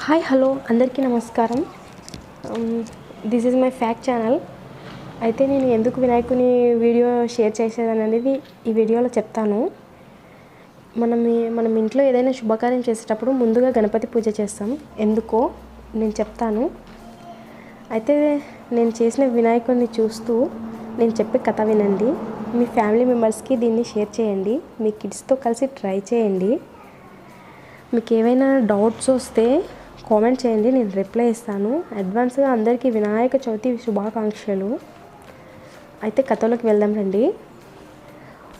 Hi hello అందరికీ నమస్కారం. This is my fact channel. అయితే నేను ఎందుకు వినాయకుని వీడియో షేర్ చేసేదని అనేది ఈ వీడియోలో చెప్తాను. మనం ఇంట్లో ఏదైనా శుభకార్యం చేసేటప్పుడు ముందుగా గణపతి పూజ చేస్తాం. ఎందుకో నేను చెప్తాను. అయితే నేను చేసిన వినాయకుడిని చూస్తూ నేను చెప్పే కథ వినండి. మీ ఫ్యామిలీ మెంబర్స్కి దీన్ని షేర్ చేయండి. మీ కిడ్స్తో కలిసి ట్రై చేయండి. మీకు ఏవైనా డౌట్స్ వస్తే కామెంట్ చేయండి, నేను రిప్లై ఇస్తాను. అడ్వాన్స్గా అందరికీ వినాయక చవితి శుభాకాంక్షలు. అయితే కథలోకి వెళ్దాం రండి.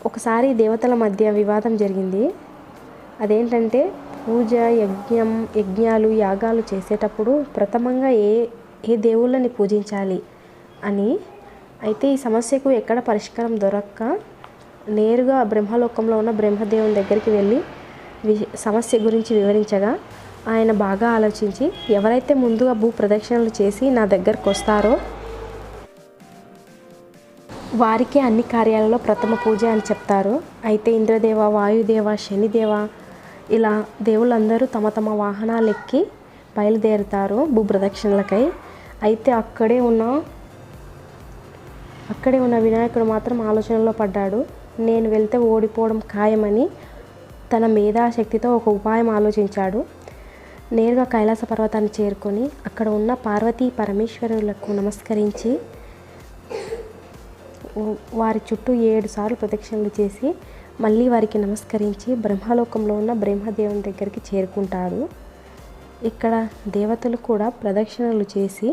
ఒకసారి దేవతల మధ్య వివాదం జరిగింది. అదేంటంటే పూజ యజ్ఞాలు యాగాలు చేసేటప్పుడు ప్రథమంగా ఏ దేవుళ్ళని పూజించాలి అని. అయితే ఈ సమస్యకు ఎక్కడ పరిష్కారం దొరక్క నేరుగా బ్రహ్మలోకంలో ఉన్న బ్రహ్మదేవుని దగ్గరికి వెళ్ళి సమస్య గురించి వివరించగా ఆయన బాగా ఆలోచించి ఎవరైతే ముందుగా భూ ప్రదక్షిణలు చేసి నా దగ్గరకు వస్తారో వారికే అన్ని కార్యాలలో ప్రథమ పూజ అని చెప్తారు. అయితే ఇంద్రదేవ, వాయుదేవ, శనిదేవ ఇలా దేవుళ్ళందరూ తమ తమ వాహనాలు ఎక్కి బయలుదేరుతారు భూ ప్రదక్షిణలకై. అయితే అక్కడే ఉన్న వినాయకుడు మాత్రం ఆలోచనలో పడ్డాడు. నేను వెళ్తే ఓడిపోవడం ఖాయమని తన మేధాశక్తితో ఒక ఉపాయం ఆలోచించాడు. నేరుగా కైలాస పర్వతాన్ని చేరుకొని అక్కడ ఉన్న పార్వతీ పరమేశ్వరులకు నమస్కరించి వారి చుట్టూ 7 సార్లు ప్రదక్షిణలు చేసి మళ్ళీ వారికి నమస్కరించి బ్రహ్మలోకంలో ఉన్న బ్రహ్మదేవుని దగ్గరికి చేరుకుంటాడు. ఇక్కడ దేవతలు కూడా ప్రదక్షిణలు చేసి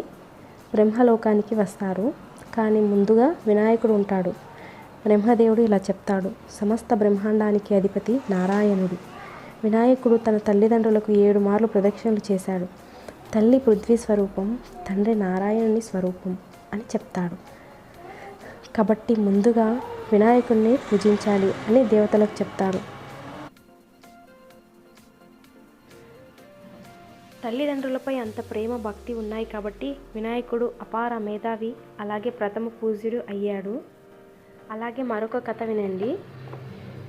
బ్రహ్మలోకానికి వస్తారు. కానీ ముందుగా వినాయకుడు ఉంటాడు. బ్రహ్మదేవుడు ఇలా చెప్తాడు: సమస్త బ్రహ్మాండానికి అధిపతి నారాయణుడు. వినాయకుడు తన తల్లిదండ్రులకు 7 మార్లు ప్రదక్షిణలు చేశాడు. తల్లి పృథ్వీ స్వరూపం, తండ్రి నారాయణుని స్వరూపం అని చెప్తాడు. కాబట్టి ముందుగా వినాయకుడిని పూజించాలి అని దేవతలకు చెప్తాడు. తల్లిదండ్రులపై అంత ప్రేమ భక్తి ఉన్నాయి కాబట్టి వినాయకుడు అపార మేధావి, అలాగే ప్రథమ పూజ్యుడు అయ్యాడు. అలాగే మరొక కథ వినండి.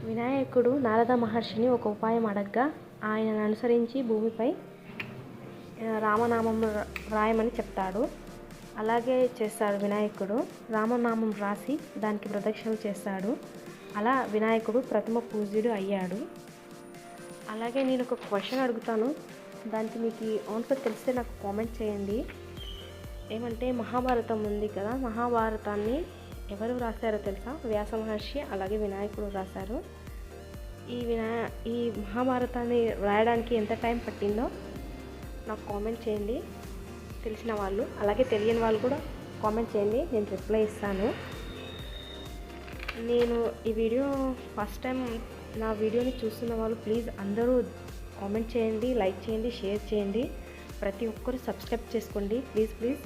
వినాయకుడు నారద మహర్షిని ఒక ఉపాయం అడగ్గా ఆయనను అనుసరించి భూమిపై రామనామం రాయమని చెప్తాడు. అలాగే చేస్తాడు వినాయకుడు. రామనామం రాసి దానికి ప్రదక్షిణలు చేస్తాడు. అలా వినాయకుడు ప్రథమ పూజ్యుడు అయ్యాడు. అలాగే నేను ఒక క్వశ్చన్ అడుగుతాను, దానికి మీకు ఆన్సర్ తెలిస్తే నాకు కామెంట్ చేయండి. ఏమంటే మహాభారతం ఉంది కదా, మహాభారతాన్ని ఎవరు రాశారో తెలుసా? వ్యాస మహర్షి అలాగే వినాయకుడు రాశారు. ఈ మహాభారతాన్ని రాయడానికి ఎంత టైం పట్టిందో నాకు కామెంట్ చేయండి, తెలిసిన వాళ్ళు. అలాగే తెలియని వాళ్ళు కూడా కామెంట్ చేయండి, నేను రిప్లై ఇస్తాను. నేను ఈ వీడియో ఫస్ట్ టైం నా వీడియోని చూస్తున్న వాళ్ళు ప్లీజ్ అందరూ కామెంట్ చేయండి, లైక్ చేయండి, షేర్ చేయండి. ప్రతి ఒక్కరు సబ్స్క్రైబ్ చేసుకోండి ప్లీజ్.